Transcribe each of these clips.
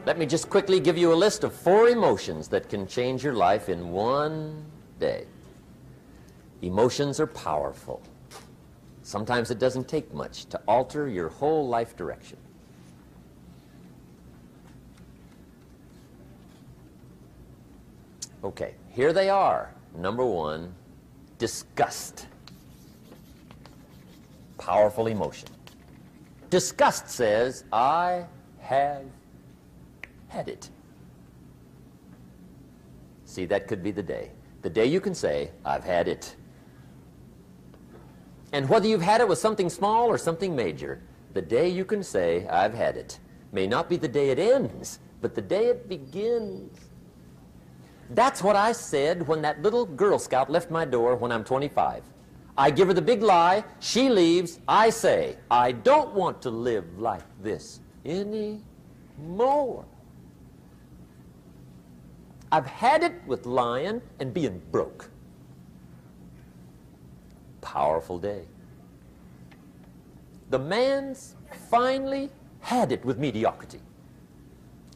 Let me just quickly give you a list of 4 emotions that can change your life in one day. Emotions are powerful. Sometimes it doesn't take much to alter your whole life direction. Okay, here they are. Number 1, disgust. Powerful emotion. Disgust says, I have had it. See, that could be the day. The day you can say, I've had it. And whether you've had it with something small or something major, the day you can say, I've had it, may not be the day it ends, but the day it begins. That's what I said when that little Girl Scout left my door when I'm 25. I give her the big lie, she leaves, I say, I don't want to live like this anymore. I've had it with lying and being broke. Powerful day. The man's finally had it with mediocrity.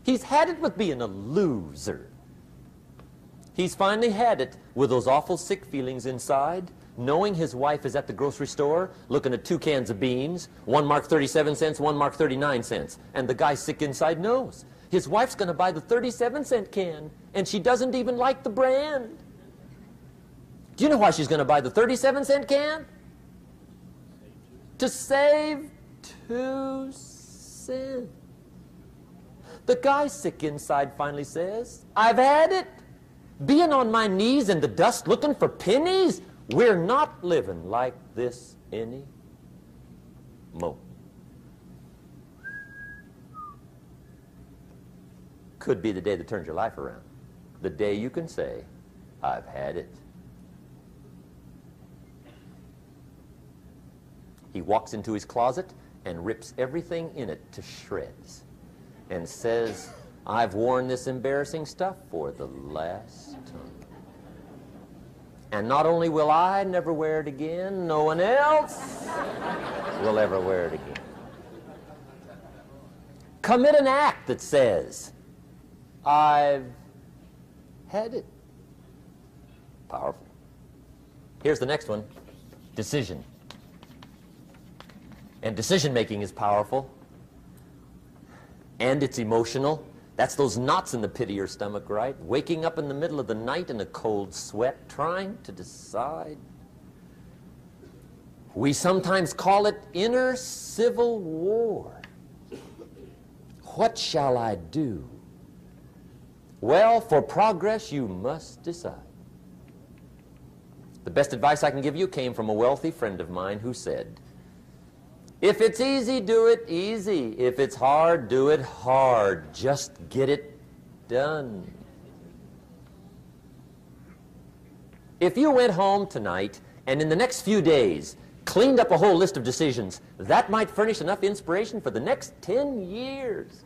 He's had it with being a loser. He's finally had it with those awful sick feelings inside, knowing his wife is at the grocery store looking at 2 cans of beans, one marked 37 cents, one marked 39 cents. And the guy sick inside knows his wife's going to buy the 37-cent can, and she doesn't even like the brand. Do you know why she's going to buy the 37-cent can? To save 2 cents. The guy sick inside finally says, I've had it. Being on my knees in the dust looking for pennies, we're not living like this anymore. Could be the day that turns your life around. The day you can say, I've had it. He walks into his closet and rips everything in it to shreds and says, I've worn this embarrassing stuff for the last time. And not only will I never wear it again, no one else will ever wear it again. Commit an act that says, I've had it. Powerful. Here's the next one, decision. And decision-making is powerful, and it's emotional. That's those knots in the pit of your stomach, right? Waking up in the middle of the night in a cold sweat, trying to decide. We sometimes call it inner civil war. What shall I do? Well, for progress, you must decide. The best advice I can give you came from a wealthy friend of mine who said, if it's easy, do it easy. If it's hard, do it hard. Just get it done. If you went home tonight and in the next few days cleaned up a whole list of decisions, that might furnish enough inspiration for the next 10 years.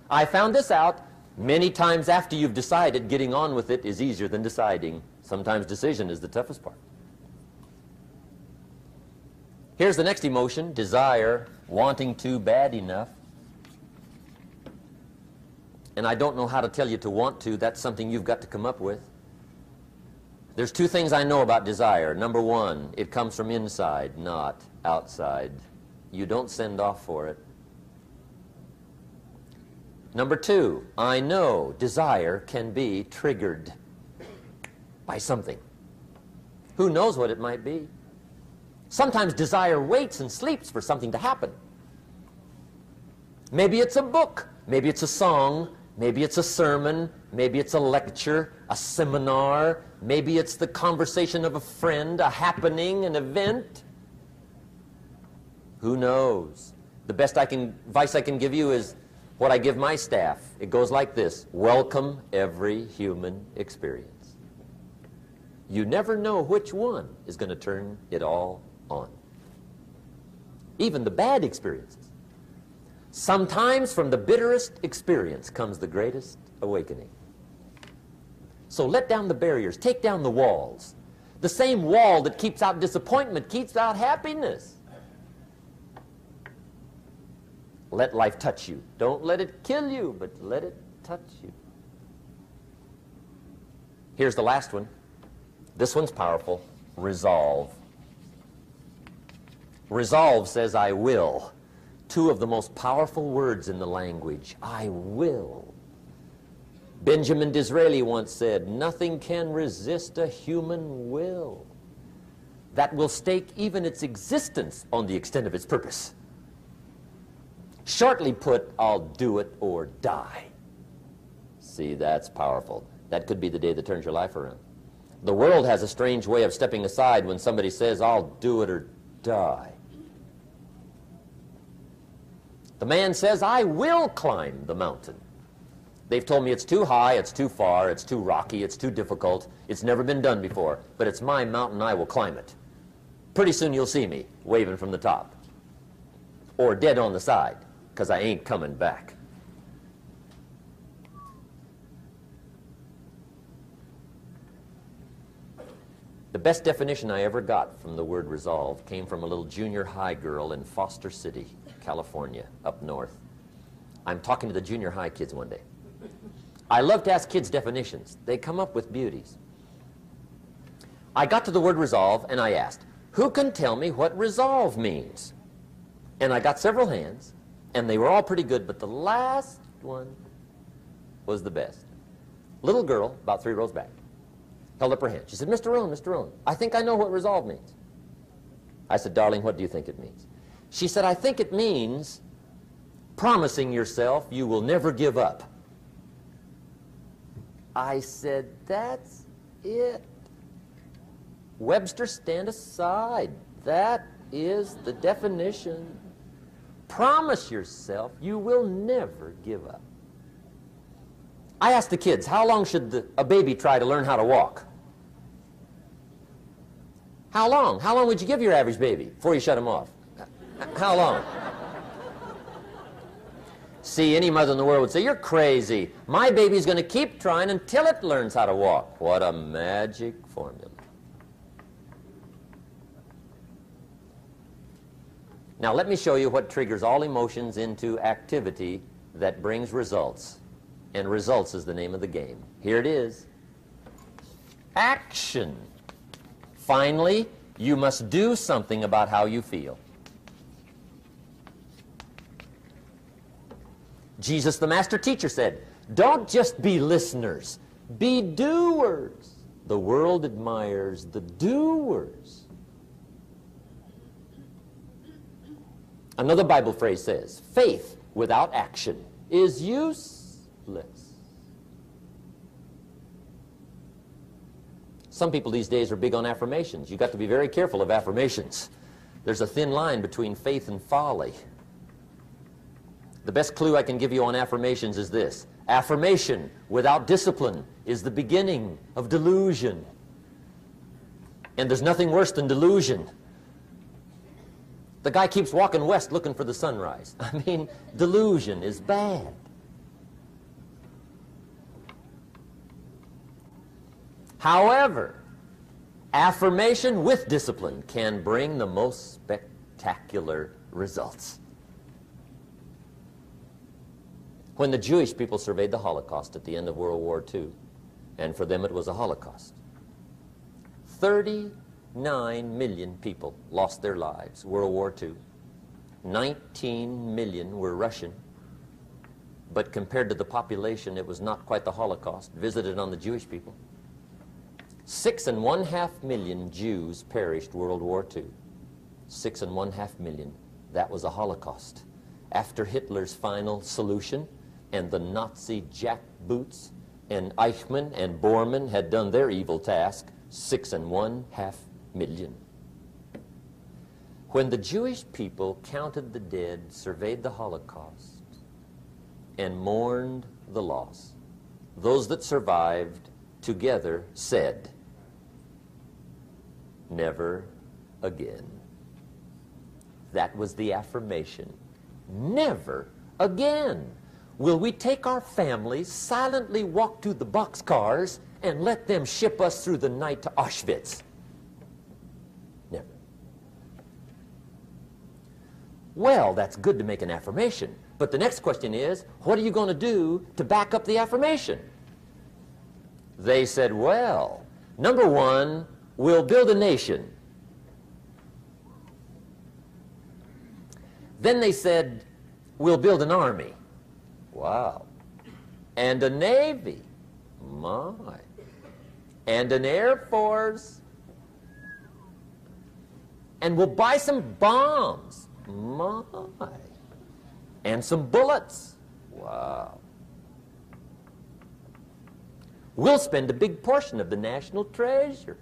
I found this out many times after you've decided. Getting on with it is easier than deciding. Sometimes decision is the toughest part. Here's the next emotion, desire, wanting to bad enough. And I don't know how to tell you to want to. That's something you've got to come up with. There's 2 things I know about desire. Number 1, it comes from inside, not outside. You don't send off for it. Number 2, I know desire can be triggered by something. Who knows what it might be? Sometimes desire waits and sleeps for something to happen. Maybe it's a book, maybe it's a song, maybe it's a sermon, maybe it's a lecture, a seminar, maybe it's the conversation of a friend, a happening, an event. Who knows? The best advice I can give you is what I give my staff. It goes like this: welcome every human experience. You never know which one is going to turn it all on. Even the bad experiences. Sometimes from the bitterest experience comes the greatest awakening. So let down the barriers, take down the walls. The same wall that keeps out disappointment keeps out happiness. Let life touch you. Don't let it kill you, but let it touch you. Here's the last one. This one's powerful. Resolve. Resolve says, I will. Two of the most powerful words in the language. I will. Benjamin Disraeli once said, nothing can resist a human will that will stake even its existence on the extent of its purpose. Shortly put, I'll do it or die. See, that's powerful. That could be the day that turns your life around. The world has a strange way of stepping aside when somebody says, I'll do it or die. The man says, I will climb the mountain. They've told me it's too high, it's too far, it's too rocky, it's too difficult, it's never been done before, but it's my mountain, I will climb it. Pretty soon you'll see me waving from the top. Or dead on the side, because I ain't coming back. The best definition I ever got from the word resolve came from a little junior high girl in Foster City, California, up north. I'm talking to the junior high kids one day. I love to ask kids definitions. They come up with beauties. I got to the word resolve and I asked, who can tell me what resolve means? And I got several hands, and they were all pretty good, but the last one was the best. Little girl, about 3 rows back, held up her hand. She said, Mr. Rohn, I think I know what resolve means. I said, darling, what do you think it means? She said, I think it means promising yourself you will never give up. I said, that's it. Webster, stand aside. That is the definition. Promise yourself you will never give up. I asked the kids, how long should a baby try to learn how to walk? How long? How long would you give your average baby before you shut him off? How long? See, any mother in the world would say, you're crazy. My baby's going to keep trying until it learns how to walk. What a magic formula. Now let me show you what triggers all emotions into activity that brings results. And results is the name of the game. Here it is. Action. Finally, you must do something about how you feel. Jesus, the master teacher, said, don't just be listeners, be doers. The world admires the doers. Another Bible phrase says, faith without action is useless. Some people these days are big on affirmations. You've got to be very careful of affirmations. There's a thin line between faith and folly. The best clue I can give you on affirmations is this. Affirmation without discipline is the beginning of delusion. And there's nothing worse than delusion. The guy keeps walking west looking for the sunrise. I mean, delusion is bad. However, affirmation with discipline can bring the most spectacular results. When the Jewish people surveyed the Holocaust at the end of World War II, and for them it was a Holocaust, 39 million people lost their lives, World War II. 19 million were Russian, but compared to the population, it was not quite the Holocaust visited on the Jewish people. 6.5 million Jews perished World War II. 6.5 million. That was a Holocaust. After Hitler's final solution, and the Nazi jackboots and Eichmann and Bormann had done their evil task, 6.5 million. When the Jewish people counted the dead, surveyed the Holocaust, and mourned the loss, those that survived together said, never again. That was the affirmation. Never again will we take our families, silently walk to the boxcars, and let them ship us through the night to Auschwitz. Never. Well, that's good to make an affirmation. But the next question is, what are you going to do to back up the affirmation? They said, well, number one, we'll build a nation. Then they said, we'll build an army. Wow. And a navy. My. And an air force. And we'll buy some bombs. My. And some bullets. Wow. We'll spend a big portion of the national treasure.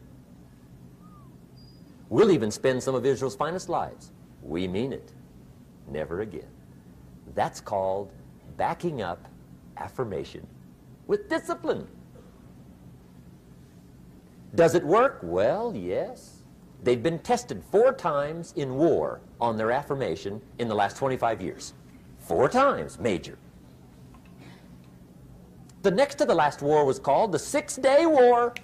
We'll even spend some of Israel's finest lives. We mean it. Never again. That's called backing up affirmation with discipline. Does it work? Well, yes. They've been tested 4 times in war on their affirmation in the last 25 years. 4 times, major. The next to the last war was called the 6-Day War.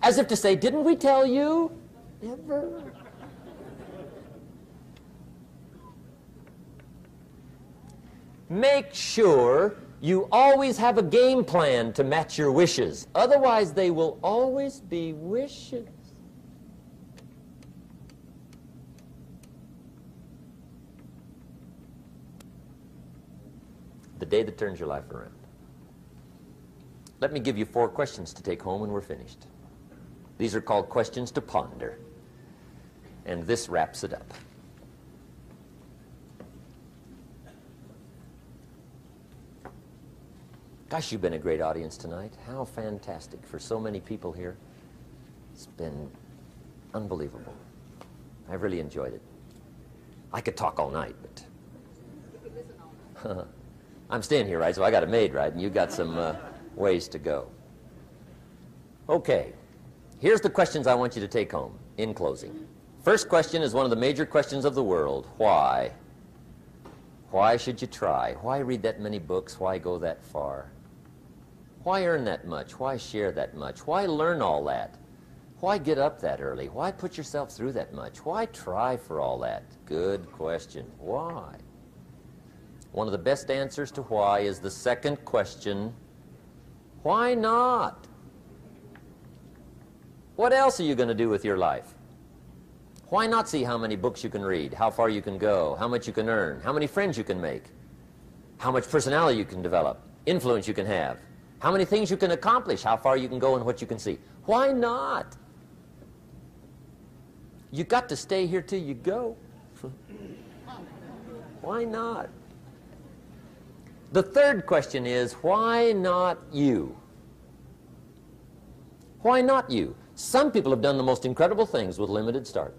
As if to say, didn't we tell you? Never. Make sure you always have a game plan to match your wishes. Otherwise, they will always be wishes. The day that turns your life around. Let me give you 4 questions to take home when we're finished. These are called questions to ponder. And this wraps it up. Gosh, you've been a great audience tonight. How fantastic for so many people here. It's been unbelievable. I've really enjoyed it. I could talk all night, but I'm staying here, right? So I got a maid, right? And you got some ways to go. Okay, here's the questions I want you to take home in closing. First question is one of the major questions of the world. Why? Why should you try? Why read that many books? Why go that far? Why earn that much? Why share that much? Why learn all that? Why get up that early? Why put yourself through that much? Why try for all that? Good question. Why? One of the best answers to why is the second question, why not? What else are you going to do with your life? Why not see how many books you can read, how far you can go, how much you can earn, how many friends you can make, how much personality you can develop, influence you can have, how many things you can accomplish, how far you can go and what you can see? Why not? You got to stay here till you go. Why not? The third question is, why not you? Why not you? Some people have done the most incredible things with limited start.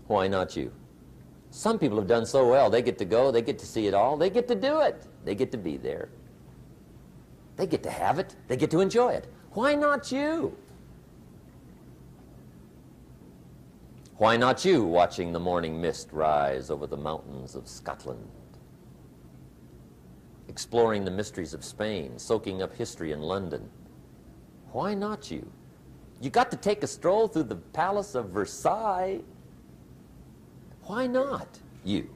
Why not you? Some people have done so well, they get to go, they get to see it all, they get to do it. They get to be there. They get to have it. They get to enjoy it. Why not you? Why not you watching the morning mist rise over the mountains of Scotland? Exploring the mysteries of Spain, soaking up history in London. Why not you? You got to take a stroll through the Palace of Versailles. Why not you?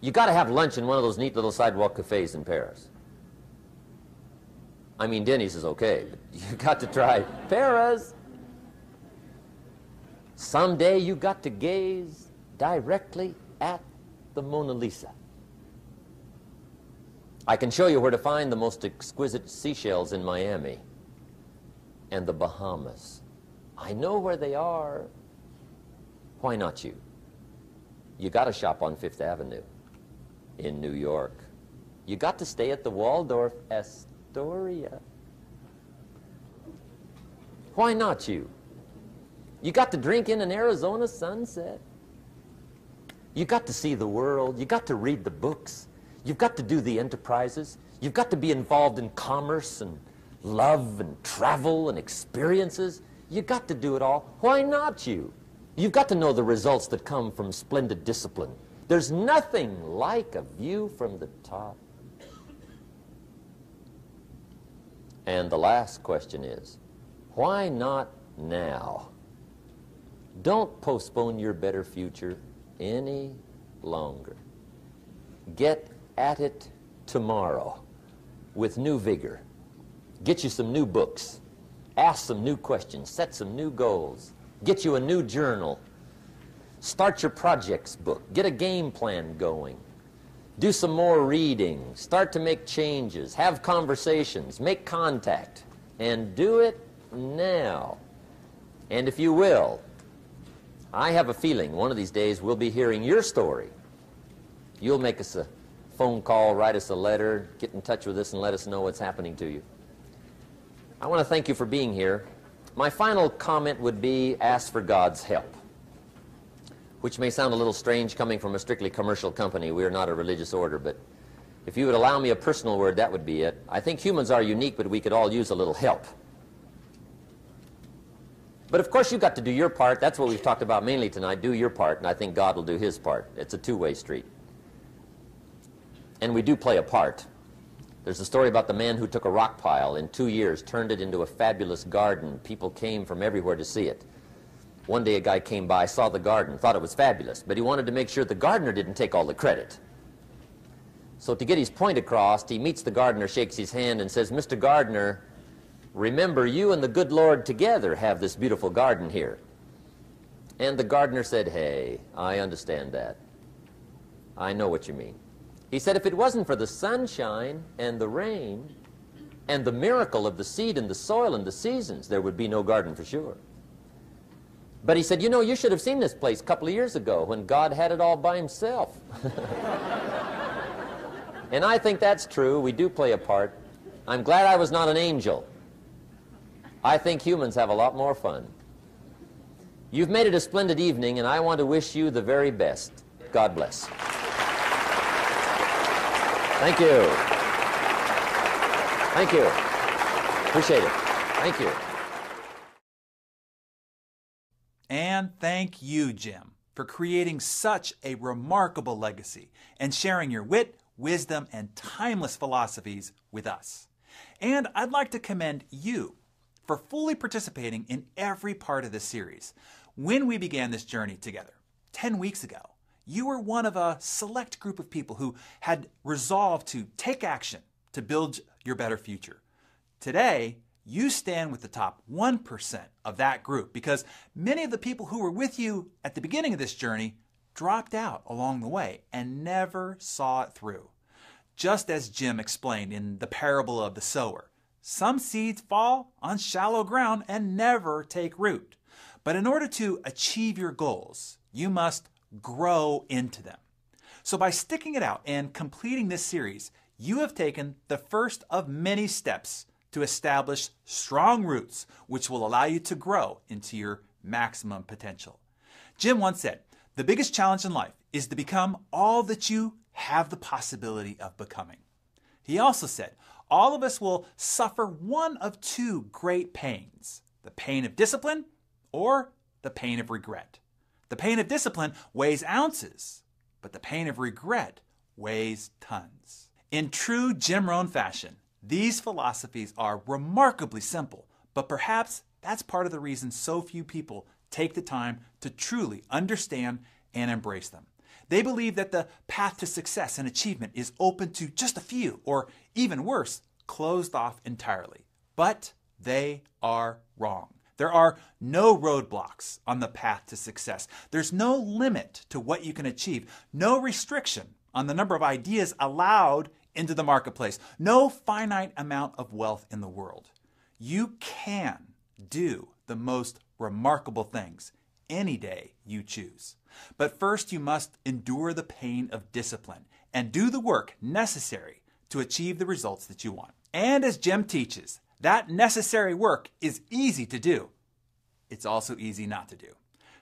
You got to have lunch in one of those neat little sidewalk cafes in Paris. I mean, Denny's is okay, but you got to try Paris. Someday you got to gaze directly at the Mona Lisa. I can show you where to find the most exquisite seashells in Miami and the Bahamas. I know where they are. Why not you? You got to shop on Fifth Avenue in New York. You got to stay at the Waldorf Astoria. Why not you? You got to drink in an Arizona sunset. You got to see the world. You got to read the books. You've got to do the enterprises. You've got to be involved in commerce and love and travel and experiences. You got to do it all. Why not you? You've got to know the results that come from splendid discipline. There's nothing like a view from the top. And the last question is, why not now? Don't postpone your better future any longer. Get at it tomorrow with new vigor. Get you some new books. Ask some new questions. Set some new goals. Get you a new journal. Start your projects book. Get a game plan going. Do some more reading. Start to make changes. Have conversations. Make contact. And do it now. And if you will, I have a feeling one of these days we'll be hearing your story. You'll make us a phone call, write us a letter, get in touch with us and let us know what's happening to you. I want to thank you for being here. My final comment would be ask for God's help, which may sound a little strange coming from a strictly commercial company. We are not a religious order, but if you would allow me a personal word, that would be it. I think humans are unique, but we could all use a little help. But of course, you've got to do your part. That's what we've talked about mainly tonight. Do your part, and I think God will do his part. It's a two-way street. And we do play a part. There's a story about the man who took a rock pile in 2 years, turned it into a fabulous garden. People came from everywhere to see it. One day a guy came by, saw the garden, thought it was fabulous, but he wanted to make sure the gardener didn't take all the credit. So to get his point across, he meets the gardener, shakes his hand, and says, "Mr. Gardener, remember, you and the good Lord together have this beautiful garden here." And the gardener said, "Hey, I understand that. I know what you mean." He said, "If it wasn't for the sunshine and the rain and the miracle of the seed and the soil and the seasons, there would be no garden for sure." But he said, "You know, you should have seen this place a couple of years ago when God had it all by himself." And I think that's true. We do play a part. I'm glad I was not an angel. I think humans have a lot more fun. You've made it a splendid evening, and I want to wish you the very best. God bless. Thank you. Thank you. Appreciate it. Thank you. And thank you, Jim, for creating such a remarkable legacy and sharing your wit, wisdom, and timeless philosophies with us. And I'd like to commend you for fully participating in every part of this series. When we began this journey together 10 weeks ago, you were one of a select group of people who had resolved to take action to build your better future. Today, you stand with the top 1% of that group because many of the people who were with you at the beginning of this journey dropped out along the way and never saw it through. Just as Jim explained in the parable of the sower, some seeds fall on shallow ground and never take root. But in order to achieve your goals, you must grow into them. So by sticking it out and completing this series, you have taken the first of many steps to establish strong roots, which will allow you to grow into your maximum potential. Jim once said, "The biggest challenge in life is to become all that you have the possibility of becoming." He also said, all of us will suffer one of two great pains, the pain of discipline or the pain of regret. The pain of discipline weighs ounces, but the pain of regret weighs tons. In true Jim Rohn fashion, these philosophies are remarkably simple, but perhaps that's part of the reason so few people take the time to truly understand and embrace them. They believe that the path to success and achievement is open to just a few, or even worse, closed off entirely. But they are wrong. There are no roadblocks on the path to success. There's no limit to what you can achieve, no restriction on the number of ideas allowed into the marketplace, no finite amount of wealth in the world. You can do the most remarkable things any day you choose. But first, you must endure the pain of discipline and do the work necessary to achieve the results that you want. And as Jim teaches, that necessary work is easy to do. It's also easy not to do.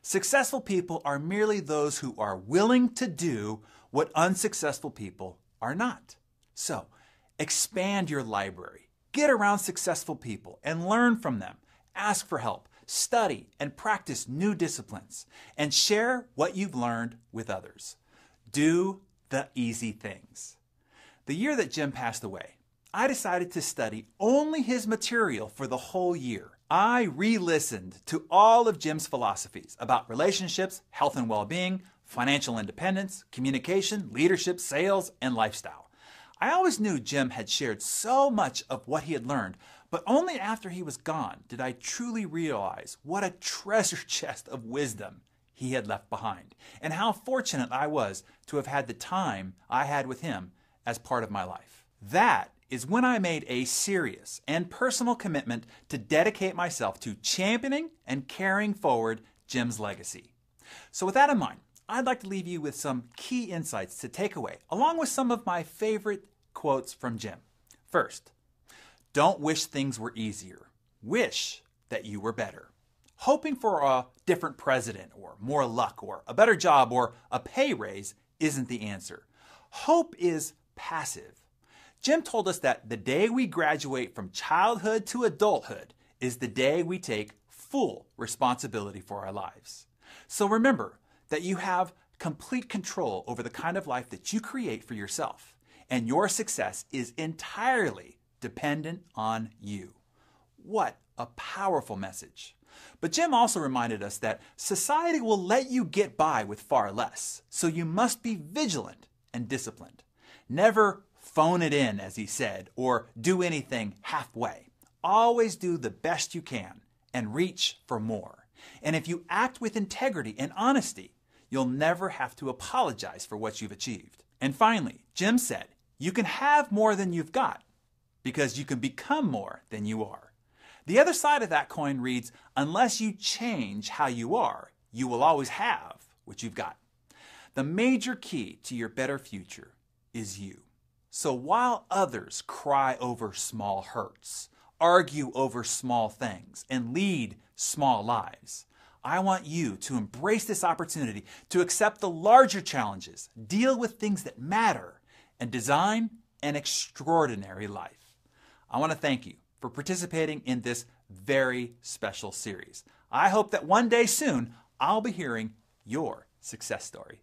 Successful people are merely those who are willing to do what unsuccessful people are not. So, expand your library, get around successful people and learn from them, ask for help, study and practice new disciplines, and share what you've learned with others. Do the easy things. The year that Jim passed away, I decided to study only his material for the whole year I re-listened to all of Jim's philosophies about relationships, health and well-being, financial independence, communication, leadership, sales, and lifestyle. I always knew Jim had shared so much of what he had learned, but only after he was gone did I truly realize what a treasure chest of wisdom he had left behind, and how fortunate I was to have had the time I had with him as part of my life. That is when I made a serious and personal commitment to dedicate myself to championing and carrying forward Jim's legacy. So with that in mind, I'd like to leave you with some key insights to take away, along with some of my favorite quotes from Jim. First, don't wish things were easier. Wish that you were better. Hoping for a different president or more luck or a better job or a pay raise isn't the answer. Hope is passive. Jim told us that the day we graduate from childhood to adulthood is the day we take full responsibility for our lives. So remember that you have complete control over the kind of life that you create for yourself, and your success is entirely dependent on you. What a powerful message. But Jim also reminded us that society will let you get by with far less, so you must be vigilant and disciplined. Never phone it in, as he said, or do anything halfway. Always do the best you can and reach for more. And if you act with integrity and honesty, you'll never have to apologize for what you've achieved. And finally, Jim said, you can have more than you've got because you can become more than you are. The other side of that coin reads, unless you change how you are, you will always have what you've got. The major key to your better future is you. So while others cry over small hurts, argue over small things, and lead small lives, I want you to embrace this opportunity to accept the larger challenges, deal with things that matter, and design an extraordinary life. I want to thank you for participating in this very special series. I hope that one day soon I'll be hearing your success story.